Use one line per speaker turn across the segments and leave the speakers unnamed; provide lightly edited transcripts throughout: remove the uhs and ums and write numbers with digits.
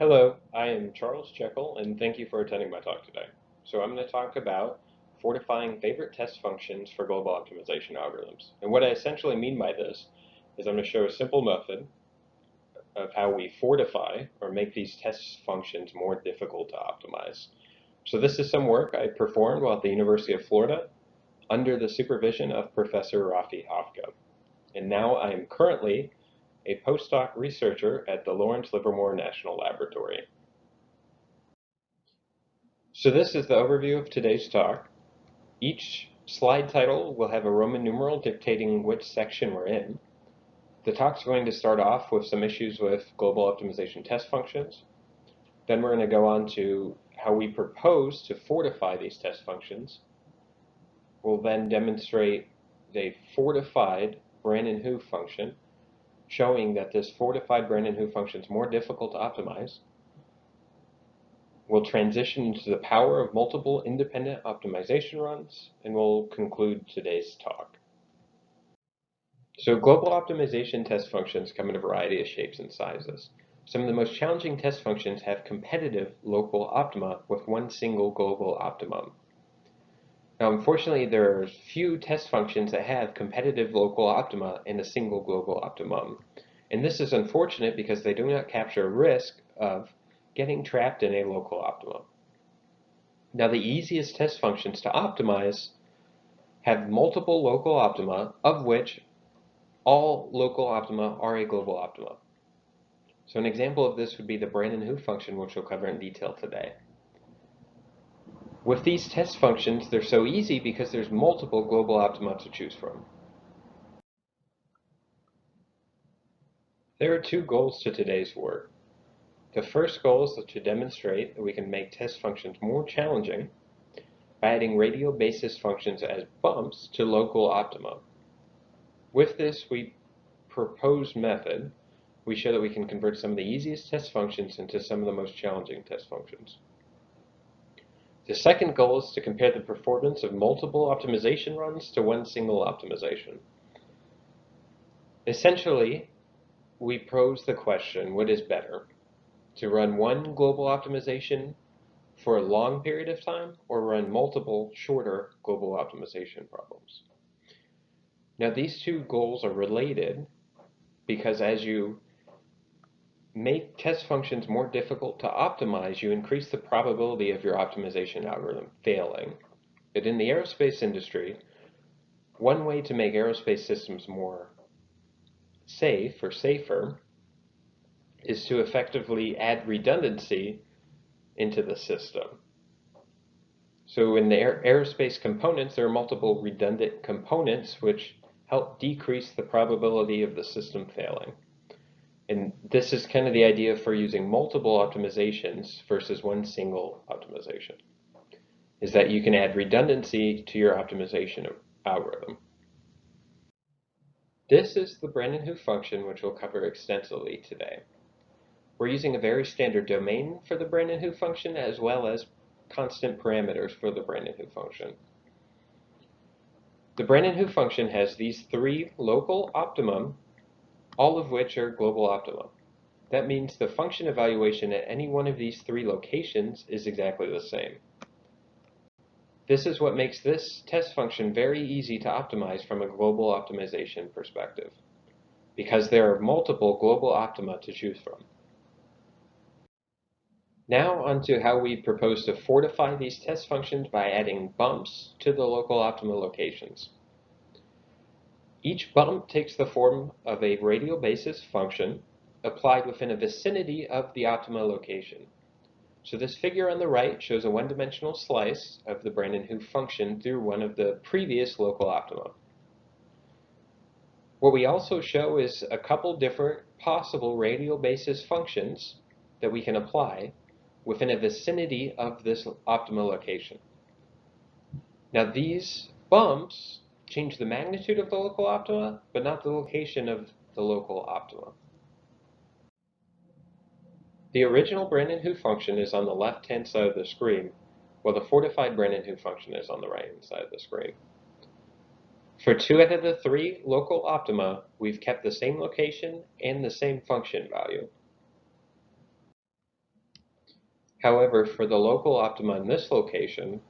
Hello, I am Charles Jekyll, and thank you for attending my talk today. So I'm going to talk about fortifying favorite test functions for global optimization algorithms. And what I essentially mean by this is I'm going to show a simple method of how we fortify or make these test functions more difficult to optimize. So this is some work I performed while at the University of Florida under the supervision of Professor Rafi Hafka. And now I am currently a postdoc researcher at the Lawrence Livermore National Laboratory. So this is the overview of today's talk. Each slide title will have a Roman numeral dictating which section we're in. The talk's going to start off with some issues with global optimization test functions. Then we're going to go on to how we propose to fortify these test functions. We'll then demonstrate a fortified Branin-Hoo function, showing that this fortified Branin-Hoo function is more difficult to optimize. We'll transition into the power of multiple independent optimization runs, and we'll conclude today's talk. So global optimization test functions come in a variety of shapes and sizes. Some of the most challenging test functions have competitive local optima with one single global optimum. Now, unfortunately, there are few test functions that have competitive local optima and a single global optimum. And this is unfortunate because they do not capture risk of getting trapped in a local optimum. Now, the easiest test functions to optimize have multiple local optima, of which all local optima are a global optima. So an example of this would be the Branin-Hoo function, which we'll cover in detail today. With these test functions, they're so easy because there's multiple global optima to choose from. There are two goals to today's work. The first goal is to demonstrate that we can make test functions more challenging by adding radial basis functions as bumps to local optima. With this proposed method, we show that we can convert some of the easiest test functions into some of the most challenging test functions. The second goal is to compare the performance of multiple optimization runs to one single optimization. Essentially, we pose the question, what is better? To run one global optimization for a long period of time or run multiple shorter global optimization problems? Now, these two goals are related because as you make test functions more difficult to optimize, you increase the probability of your optimization algorithm failing. But in the aerospace industry, one way to make aerospace systems more safe or safer is to effectively add redundancy into the system. So in the aerospace components, there are multiple redundant components which help decrease the probability of the system failing. And this is kind of the idea for using multiple optimizations versus one single optimization, is that you can add redundancy to your optimization algorithm. This is the Branin-Hoo function, which we'll cover extensively today. We're using a very standard domain for the Branin-Hoo function as well as constant parameters for the Branin-Hoo function. The Branin-Hoo function has these three local optimum, all of which are global optima. That means the function evaluation at any one of these three locations is exactly the same. This is what makes this test function very easy to optimize from a global optimization perspective, because there are multiple global optima to choose from. Now onto how we propose to fortify these test functions by adding bumps to the local optima locations. Each bump takes the form of a radial basis function applied within a vicinity of the optima location. So this figure on the right shows a one-dimensional slice of the Branin-Hoo function through one of the previous local optima. What we also show is a couple different possible radial basis functions that we can apply within a vicinity of this optima location. Now these bumps change the magnitude of the local optima, but not the location of the local optima. The original Branin-Hoo function is on the left-hand side of the screen, while the fortified Branin-Hoo function is on the right-hand side of the screen. For 2 out of the 3 local optima, we've kept the same location and the same function value. However, for the local optima in this location,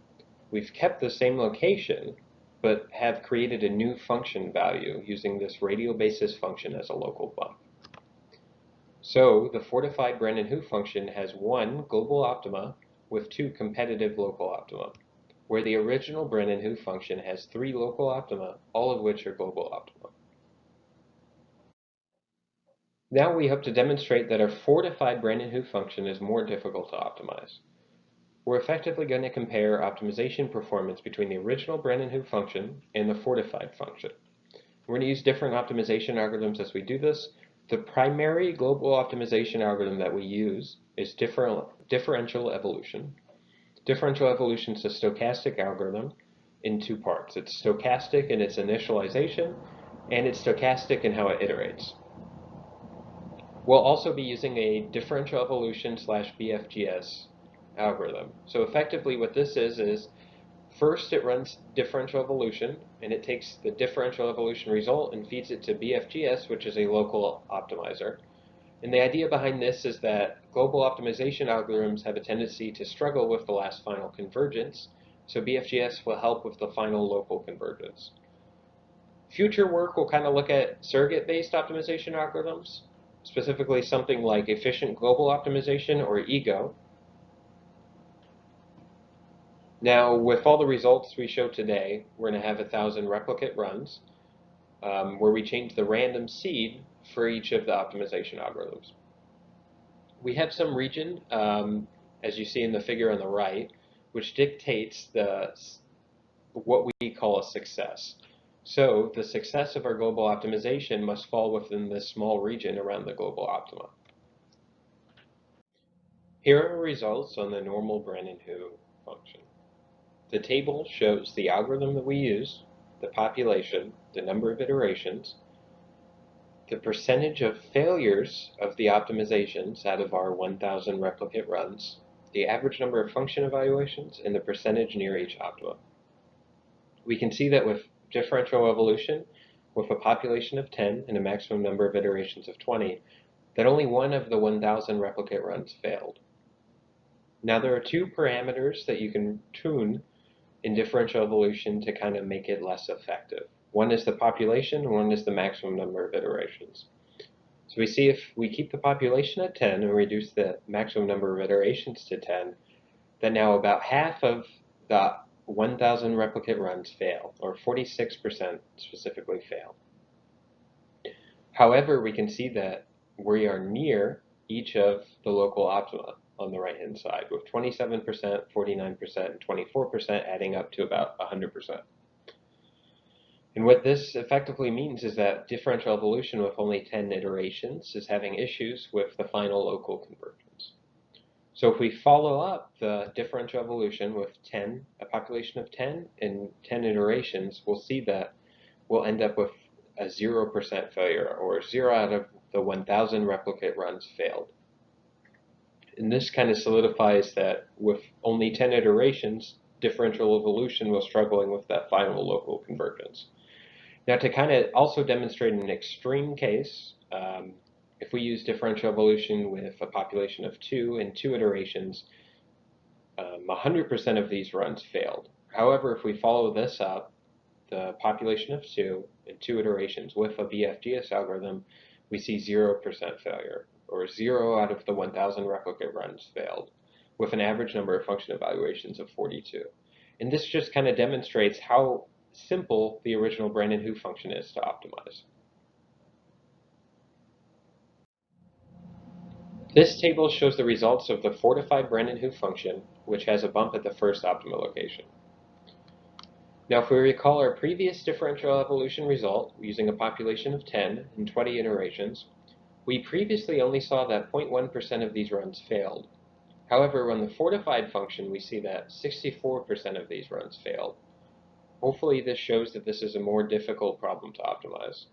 we've kept the same location, but have created a new function value using this radial basis function as a local bump. So the fortified Branin-Hoo function has one global optima with two competitive local optima, where the original Branin-Hoo function has three local optima, all of which are global optima. Now we hope to demonstrate that our fortified Branin-Hoo function is more difficult to optimize. We're effectively going to compare optimization performance between the original Branin-Hoo function and the fortified function. We're going to use different optimization algorithms as we do this. The primary global optimization algorithm that we use is differential evolution. Differential evolution is a stochastic algorithm in two parts. It's stochastic in its initialization, and it's stochastic in how it iterates. We'll also be using a differential evolution / BFGS algorithm. So effectively what this is first it runs differential evolution, and it takes the differential evolution result and feeds it to BFGS, which is a local optimizer. And the idea behind this is that global optimization algorithms have a tendency to struggle with the last final convergence, so BFGS will help with the final local convergence. Future work will kind of look at surrogate-based optimization algorithms, specifically something like efficient global optimization or EGO. Now, with all the results we show today, we're going to have 1,000 replicate runs where we change the random seed for each of the optimization algorithms. We have some region, as you see in the figure on the right, which dictates what we call a success. So the success of our global optimization must fall within this small region around the global optima. Here are results on the normal Branin-Hoo function. The table shows the algorithm that we use, the population, the number of iterations, the percentage of failures of the optimizations out of our 1,000 replicate runs, the average number of function evaluations, and the percentage near each optima. We can see that with differential evolution, with a population of 10 and a maximum number of iterations of 20, that only one of the 1,000 replicate runs failed. Now there are two parameters that you can tune in differential evolution to kind of make it less effective. One is the population, and one is the maximum number of iterations. So we see if we keep the population at 10 and reduce the maximum number of iterations to 10, that now about half of the 1,000 replicate runs fail, or 46% specifically fail. However, we can see that we are near each of the local optima on the right-hand side, with 27%, 49%, and 24% adding up to about 100%. And what this effectively means is that differential evolution with only 10 iterations is having issues with the final local convergence. So if we follow up the differential evolution with a population of 10 and 10 iterations, we'll see that we'll end up with a 0% failure, or 0 out of the 1,000 replicate runs failed. And this kind of solidifies that with only 10 iterations, differential evolution was struggling with that final local convergence. Now, to kind of also demonstrate an extreme case, if we use differential evolution with a population of 2 and 2 iterations, 100% of these runs failed. However, if we follow this up, the population of 2 and 2 iterations with a BFGS algorithm, we see 0% failure, or 0 out of the 1,000 replicate runs failed, with an average number of function evaluations of 42. And this just kind of demonstrates how simple the original Branin-Hoo function is to optimize. This table shows the results of the fortified Branin-Hoo function, which has a bump at the first optima location. Now, if we recall our previous differential evolution result using a population of 10 and 20 iterations, we previously only saw that 0.1% of these runs failed. However, on the fortified function, we see that 64% of these runs failed. Hopefully, this shows that this is a more difficult problem to optimize.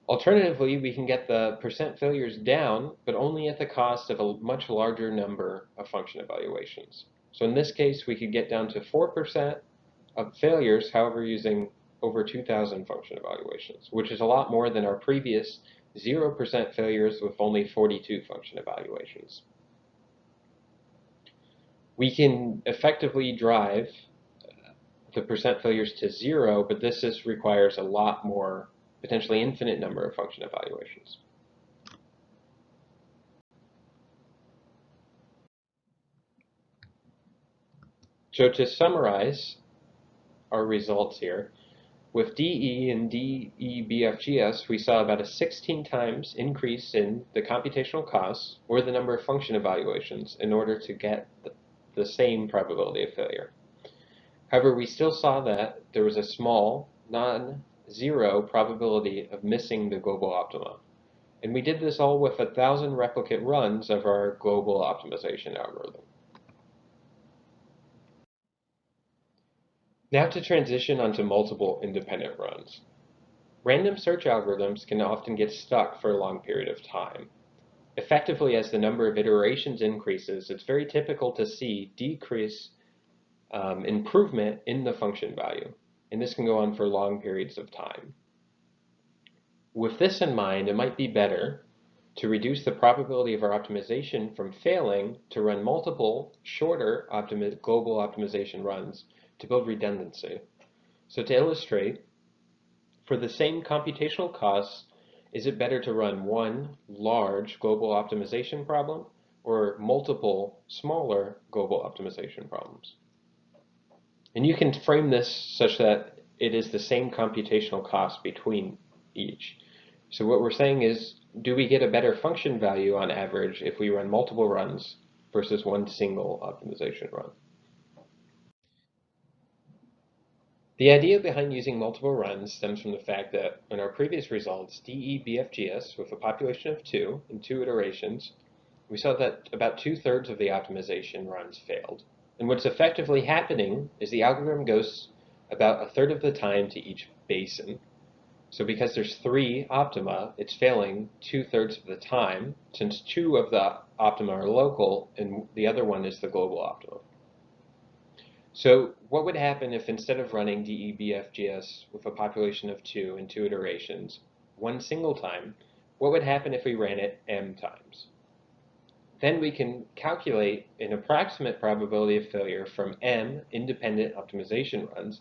Alternatively, we can get the percent failures down, but only at the cost of a much larger number of function evaluations. So in this case, we could get down to 4% of failures, however, using over 2,000 function evaluations, which is a lot more than our previous 0% failures with only 42 function evaluations. We can effectively drive the percent failures to 0, but this just requires a lot more, potentially infinite number of function evaluations. So to summarize our results here, with DE and DE BFGS, we saw about a 16 times increase in the computational costs or the number of function evaluations in order to get the same probability of failure. However, we still saw that there was a small, non-zero probability of missing the global optima. And we did this all with 1,000 replicate runs of our global optimization algorithm. Now to transition onto multiple independent runs. Random search algorithms can often get stuck for a long period of time. Effectively, as the number of iterations increases, it's very typical to see improvement in the function value, and this can go on for long periods of time. With this in mind, it might be better to reduce the probability of our optimization from failing to run multiple shorter global optimization runs to build redundancy. So to illustrate, for the same computational costs, is it better to run one large global optimization problem or multiple smaller global optimization problems? And you can frame this such that it is the same computational cost between each. So what we're saying is, do we get a better function value on average if we run multiple runs versus one single optimization run? The idea behind using multiple runs stems from the fact that in our previous results, DE BFGS with a population of 2 in 2 iterations, we saw that about 2/3 of the optimization runs failed. And what's effectively happening is the algorithm goes about 1/3 of the time to each basin. So because there's 3 optima, it's failing 2/3 of the time, since 2 of the optima are local and the other one is the global optimum. So what would happen if instead of running DE BFGS with a population of 2 in 2 iterations, one single time, what would happen if we ran it m times? Then we can calculate an approximate probability of failure from m independent optimization runs,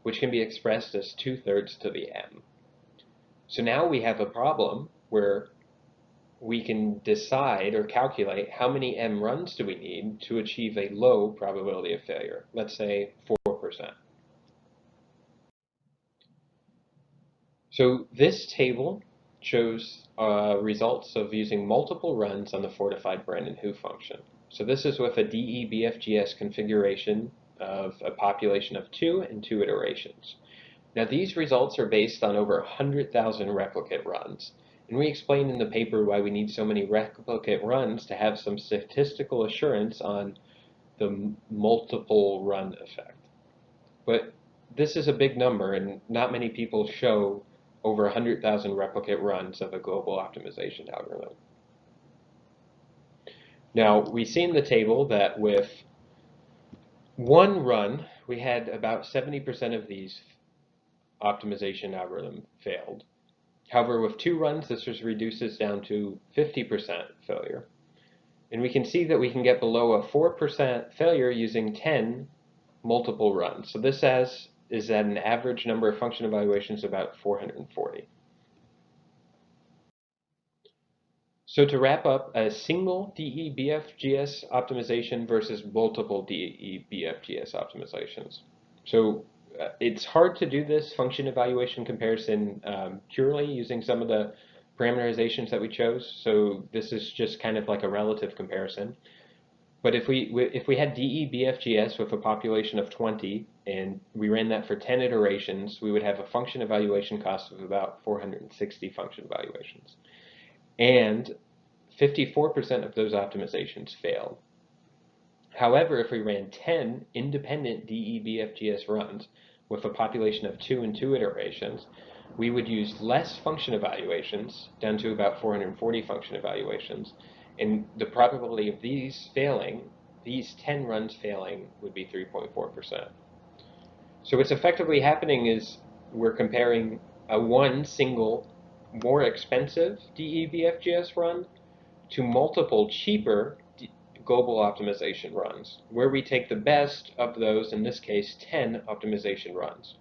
which can be expressed as 2/3 to the m. So now we have a problem where we can decide or calculate how many m runs do we need to achieve a low probability of failure, let's say 4%. So this table shows results of using multiple runs on the fortified Branin-Hoo function. So this is with a DE BFGS configuration of a population of 2 in 2 iterations. Now these results are based on over 100,000 replicate runs. And we explained in the paper why we need so many replicate runs to have some statistical assurance on the multiple run effect. But this is a big number, and not many people show over 100,000 replicate runs of a global optimization algorithm. Now, we see in the table that with one run, we had about 70% of these optimization algorithm failed. However, with 2 runs, this reduces down to 50% failure. And we can see that we can get below a 4% failure using 10 multiple runs. So this is at an average number of function evaluations about 440. So to wrap up, a single DE BFGS optimization versus multiple DE BFGS optimizations. So it's hard to do this function evaluation comparison purely using some of the parameterizations that we chose. So this is just kind of like a relative comparison. But if we had DE BFGS with a population of 20 and we ran that for 10 iterations, we would have a function evaluation cost of about 460 function evaluations. And 54% of those optimizations failed. However, if we ran 10 independent DE BFGS runs with a population of 2 in 2 iterations, we would use less function evaluations, down to about 440 function evaluations, and the probability of these 10 runs failing, would be 3.4%. So what's effectively happening is we're comparing a one single, more expensive DE BFGS run to multiple cheaper global optimization runs, where we take the best of those, in this case 10 optimization runs.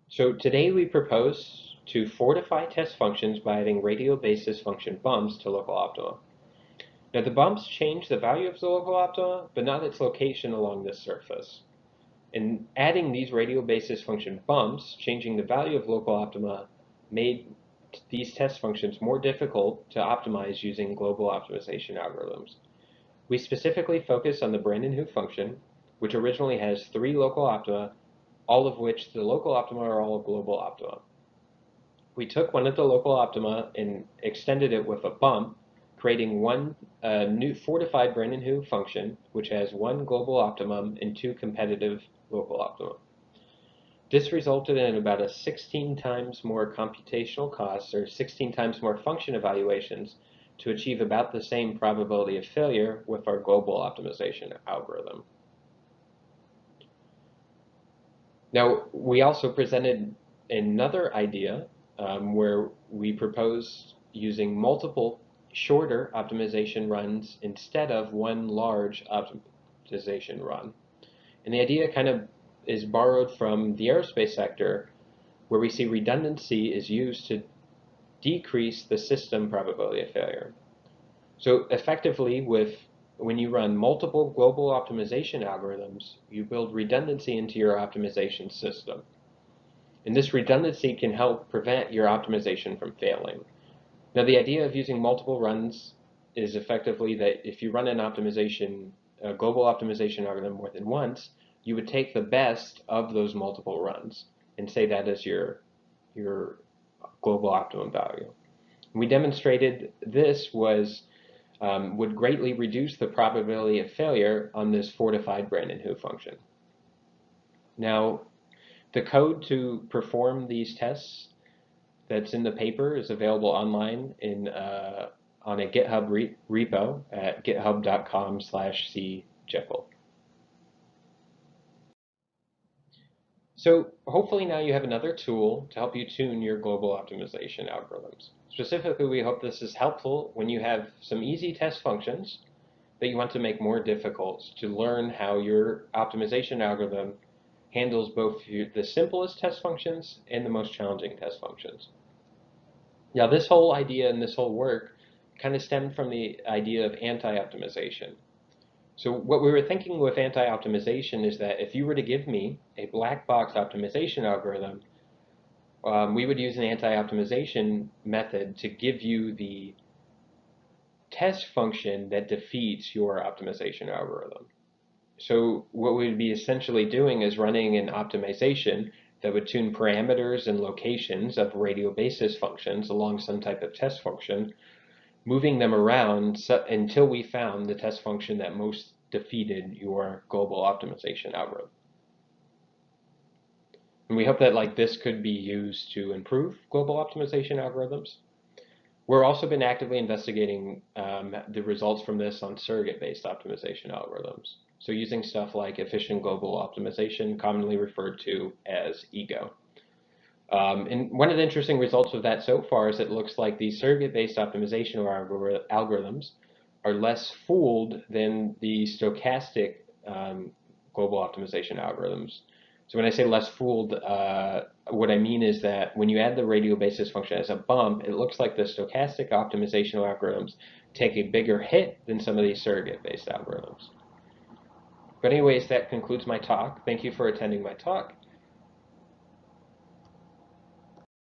So today we propose to fortify test functions by adding radial basis function bumps to local optima. Now the bumps change the value of the local optima, but not its location along this surface. And adding these radial basis function bumps, changing the value of local optima, made these test functions more difficult to optimize using global optimization algorithms. We specifically focus on the Branin-Hoo function, which originally has 3 local optima, all of which the local optima are all global optima. We took one of the local optima and extended it with a bump, creating one new fortified Branin-Hoo function, which has 1 global optimum and 2 competitive local optima. This resulted in about a 16 times more computational costs, or 16 times more function evaluations, to achieve about the same probability of failure with our global optimization algorithm. Now, we also presented another idea where we proposed using multiple shorter optimization runs instead of one large optimization run. And the idea kind of is borrowed from the aerospace sector, where we see redundancy is used to decrease the system probability of failure. So effectively, when you run multiple global optimization algorithms, you build redundancy into your optimization system. And this redundancy can help prevent your optimization from failing. Now, the idea of using multiple runs is effectively that if you run a global optimization algorithm more than once, you would take the best of those multiple runs and say that is your global optimum value. We demonstrated this would greatly reduce the probability of failure on this fortified Branin-Hoo function. Now, the code to perform these tests that's in the paper is available online on a GitHub repo at github.com/cjekyll. So hopefully now you have another tool to help you tune your global optimization algorithms. Specifically, we hope this is helpful when you have some easy test functions that you want to make more difficult, to learn how your optimization algorithm handles both the simplest test functions and the most challenging test functions. Now, this whole idea and this whole work kind of stemmed from the idea of anti-optimization. So what we were thinking with anti-optimization is that if you were to give me a black box optimization algorithm, we would use an anti-optimization method to give you the test function that defeats your optimization algorithm. So what we'd be essentially doing is running an optimization that would tune parameters and locations of radial basis functions along some type of test function, moving them around until we found the test function that most defeated your global optimization algorithm. And we hope that this could be used to improve global optimization algorithms. We've also been actively investigating the results from this on surrogate-based optimization algorithms. So using stuff like efficient global optimization, commonly referred to as EGO. And one of the interesting results of that so far is it looks like these surrogate-based optimization algorithms are less fooled than the stochastic global optimization algorithms. So when I say less fooled, what I mean is that when you add the radial basis function as a bump, it looks like the stochastic optimization algorithms take a bigger hit than some of these surrogate-based algorithms. But anyways, that concludes my talk. Thank you for attending my talk.